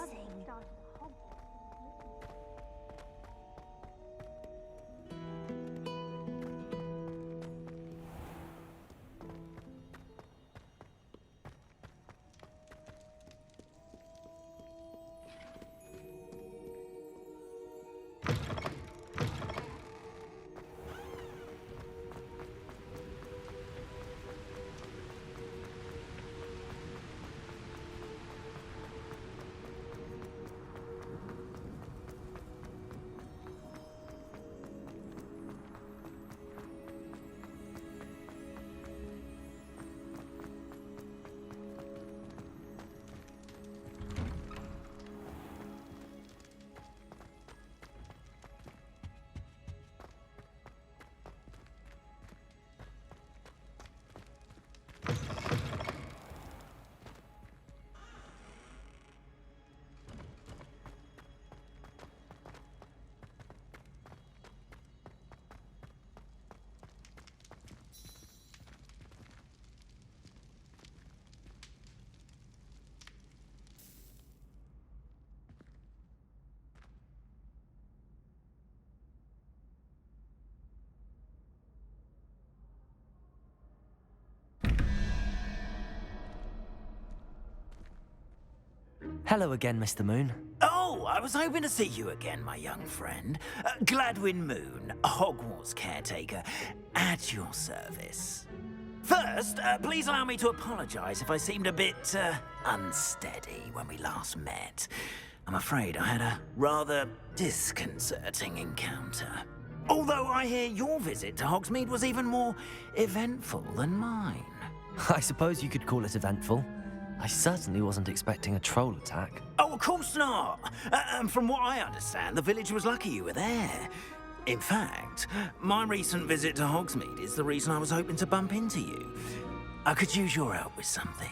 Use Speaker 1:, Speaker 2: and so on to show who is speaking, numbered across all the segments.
Speaker 1: missing.
Speaker 2: Hello again, Mr. Moon.
Speaker 3: Oh, I was hoping to see you again, my young friend. Gladwin Moon, Hogwarts caretaker, at your service. First, please allow me to apologize if I seemed a bit unsteady when we last met. I'm afraid I had a rather disconcerting encounter. Although I hear your visit to Hogsmeade was even more eventful than mine.
Speaker 2: I suppose you could call it eventful. I certainly wasn't expecting a troll attack.
Speaker 3: Oh, of course not. And from what I understand, the village was lucky you were there. In fact, my recent visit to Hogsmeade is the reason I was hoping to bump into you. I could use your help with something.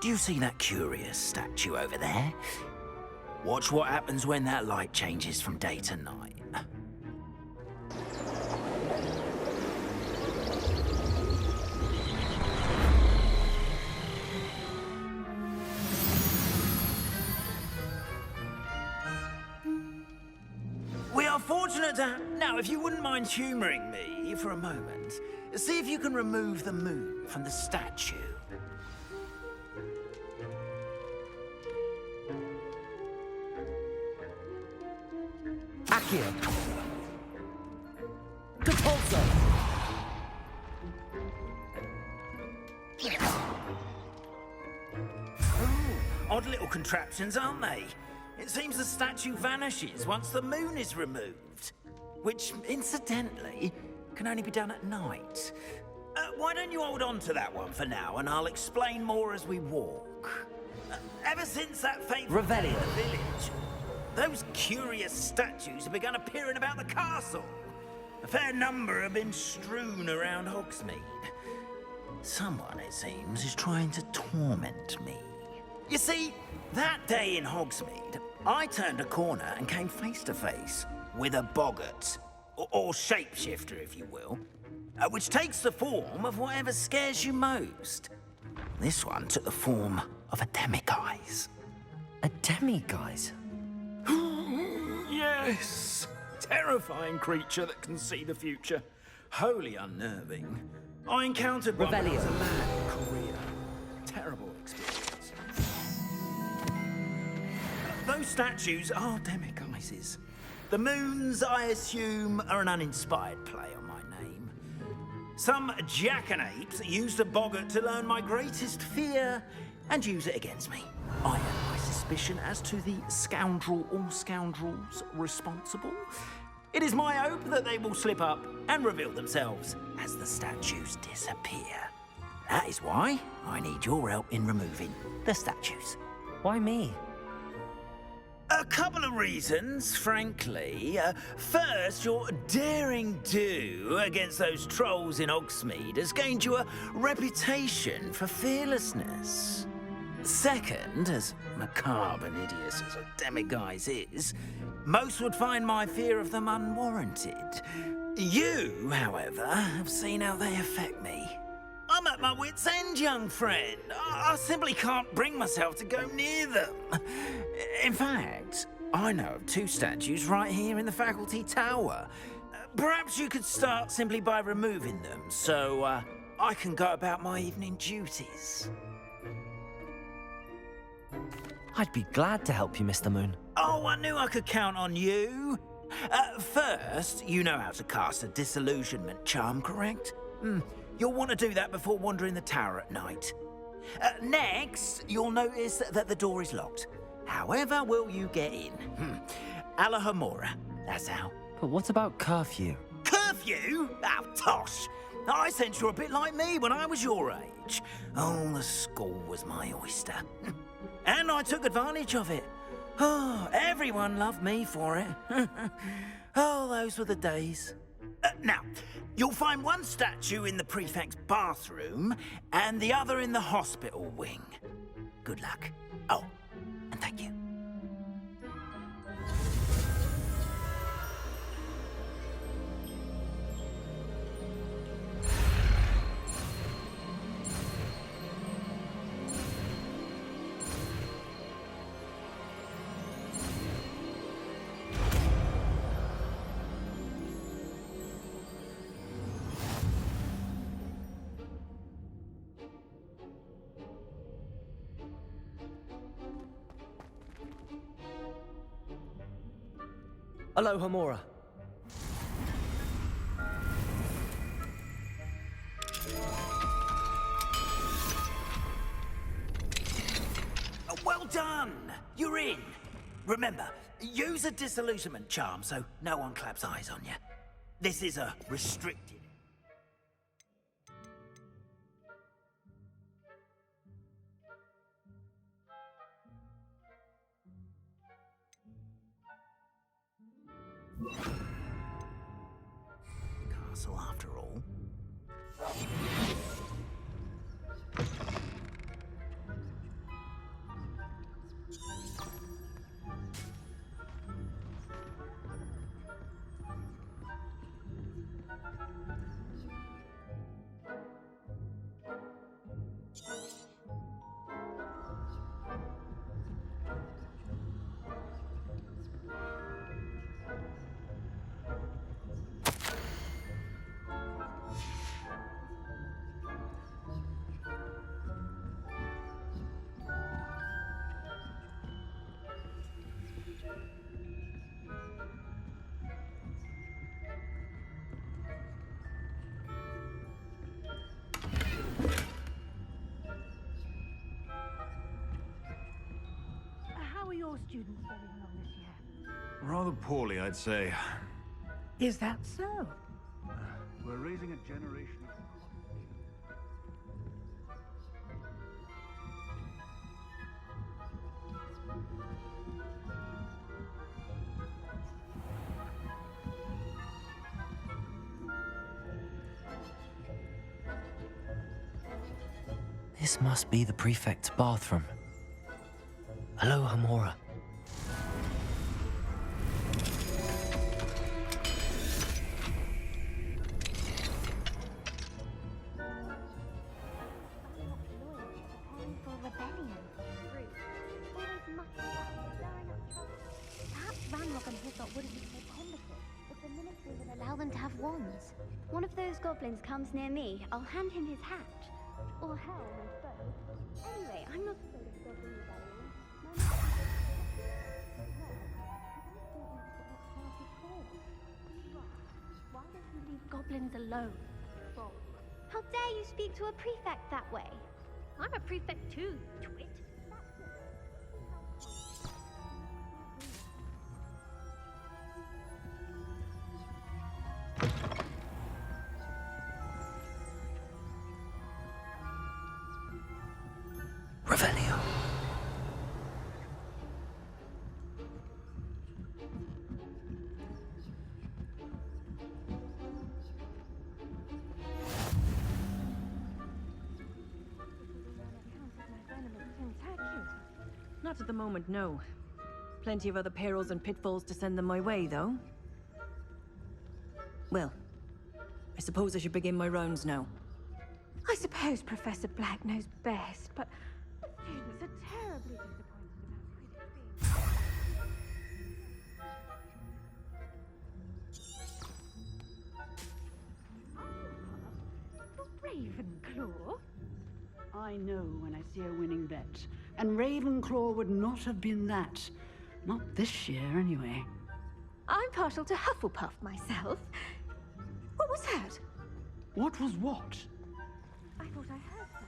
Speaker 3: Do you see that curious statue over there? Watch what happens when that light changes from day to night. We are fortunate to... Now, if you wouldn't mind humouring me for a moment, see if you can remove the moon from the statue.
Speaker 2: Accio! Compulso!
Speaker 3: Odd little contraptions, aren't they? It seems the statue vanishes once the moon is removed. Which, incidentally, can only be done at night. Why don't you hold on to that one for now, and I'll explain more as we walk. Ever since that fateful day in the village, those curious statues have begun appearing about the castle. A fair number have been strewn around Hogsmeade. Someone, it seems, is trying to torment me. You see, that day in Hogsmeade, I turned a corner and came face to face with a boggart, or shapeshifter, if you will, which takes the form of whatever scares you most. This one took the form of a demiguise.
Speaker 2: A demiguise?
Speaker 3: Yes! Terrifying creature that can see the future. Wholly unnerving. I encountered one when I was a lad in Korea. Terrible experience. Those statues are demiguises. The moons, I assume, are an uninspired play on my name. Some jackanapes used a boggart to learn my greatest fear and use it against me. I have my suspicion as to the scoundrel or scoundrels responsible. It is my hope that they will slip up and reveal themselves as the statues disappear. That is why I need your help in removing the statues.
Speaker 2: Why me?
Speaker 3: A couple of reasons, frankly. First, your daring do against those trolls in Hogsmeade has gained you a reputation for fearlessness. Second, as macabre and hideous as a demiguise is, most would find my fear of them unwarranted. You, however, have seen how they affect me. I'm a at my wit's end, young friend. I simply can't bring myself to go near them. In fact, I know of two statues right here in the faculty tower. Perhaps you could start simply by removing them, so I can go about my evening duties.
Speaker 2: I'd be glad to help you, Mr. Moon.
Speaker 3: Oh, I knew I could count on you. First, you know how to cast a disillusionment charm, correct? You'll want to do that before wandering the tower at night. Next, you'll notice that the door is locked. However will you get in? Alahomora, that's how.
Speaker 2: But what about curfew?
Speaker 3: Curfew? Oh, tosh. I sense you're a bit like me when I was your age. Oh, the school was my oyster. And I took advantage of it. Oh, everyone loved me for it. Oh, those were the days. Now, you'll find one statue in the prefect's bathroom and the other in the hospital wing. Good luck. Oh, and thank you.
Speaker 2: Alohomora.
Speaker 3: Well done! You're in. Remember, use a disillusionment charm so no one claps eyes on you. This is a restricted. Castle after all.
Speaker 1: How are your students getting along this year?
Speaker 4: Rather poorly, I'd say.
Speaker 1: Is that so?
Speaker 4: We're raising a generation of...
Speaker 2: This must be the prefect's bathroom. Alohomora.
Speaker 5: One of those goblins comes near me, I'll hand him his hat. Or helm, I suppose. Anyway, I'm not afraid of goblins, Why don't you leave goblins alone? How dare you speak to a prefect that way? I'm a prefect too, you twit.
Speaker 2: Revelio.
Speaker 6: Not at the moment, no. Plenty of other perils and pitfalls to send them my way, though. Well, I suppose I should begin my rounds now.
Speaker 1: I suppose Professor Black knows best, but the students are terribly disappointed about Quidditch being... Ravenclaw?
Speaker 7: I know when I see a winning bet. And Ravenclaw would not have been that. Not this year, anyway.
Speaker 1: I'm partial to Hufflepuff myself. What was that?
Speaker 7: What was what?
Speaker 1: I thought I heard something.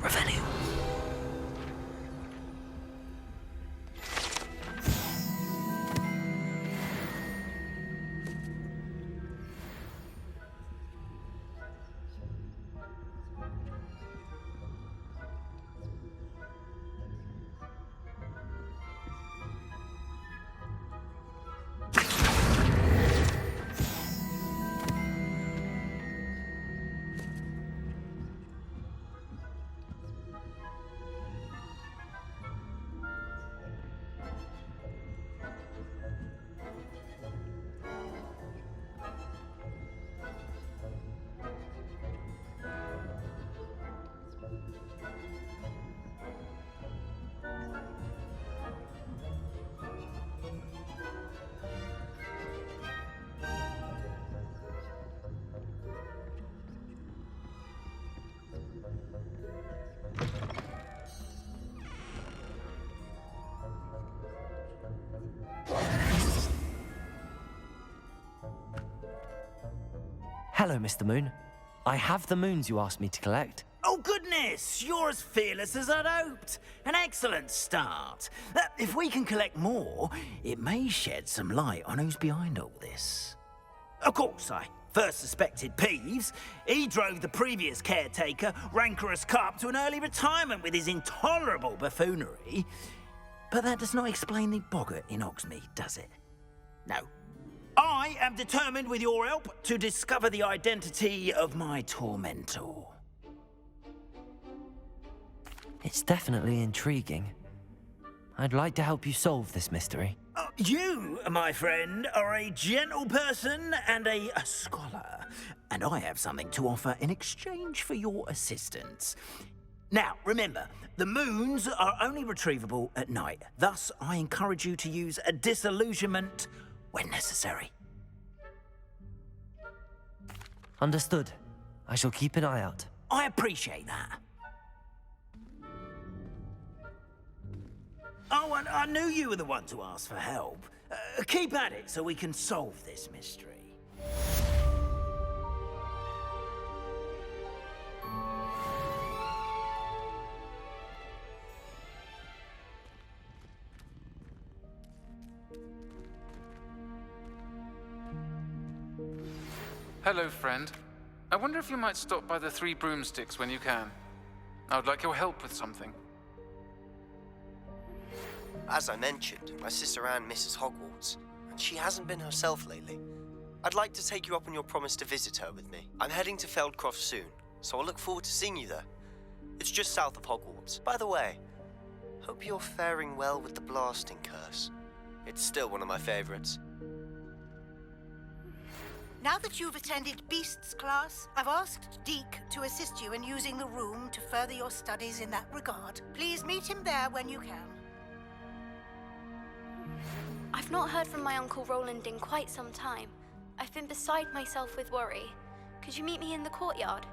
Speaker 2: Revenue. Hello, Mr. Moon. I have the moons you asked me to collect.
Speaker 3: Oh, goodness! You're as fearless as I'd hoped. An excellent start. If we can collect more, it may shed some light on who's behind all this. Of course, I first suspected Peeves. He drove the previous caretaker, Rancorous Carp, to an early retirement with his intolerable buffoonery. But that does not explain the boggart in Hogsmeade, does it? No. I am determined, with your help, to discover the identity of my tormentor.
Speaker 2: It's definitely intriguing. I'd like to help you solve this mystery.
Speaker 3: You, my friend, are a gentle person and a scholar, and I have something to offer in exchange for your assistance. Now, remember, the moons are only retrievable at night. Thus, I encourage you to use a disillusionment when necessary.
Speaker 2: Understood. I shall keep an eye out.
Speaker 3: I appreciate that. Oh, and I knew you were the one to ask for help. Keep at it so we can solve this mystery.
Speaker 8: Hello, friend. I wonder if you might stop by the Three Broomsticks when you can. I would like your help with something.
Speaker 9: As I mentioned, my sister Anne misses Hogwarts, and she hasn't been herself lately. I'd like to take you up on your promise to visit her with me. I'm heading to Feldcroft soon, so I look forward to seeing you there. It's just south of Hogwarts. By the way, hope you're faring well with the blasting curse. It's still one of my favorites.
Speaker 10: Now that you've attended Beasts class, I've asked Deke to assist you in using the room to further your studies in that regard. Please meet him there when you can.
Speaker 5: I've not heard from my Uncle Roland in quite some time. I've been beside myself with worry. Could you meet me in the courtyard?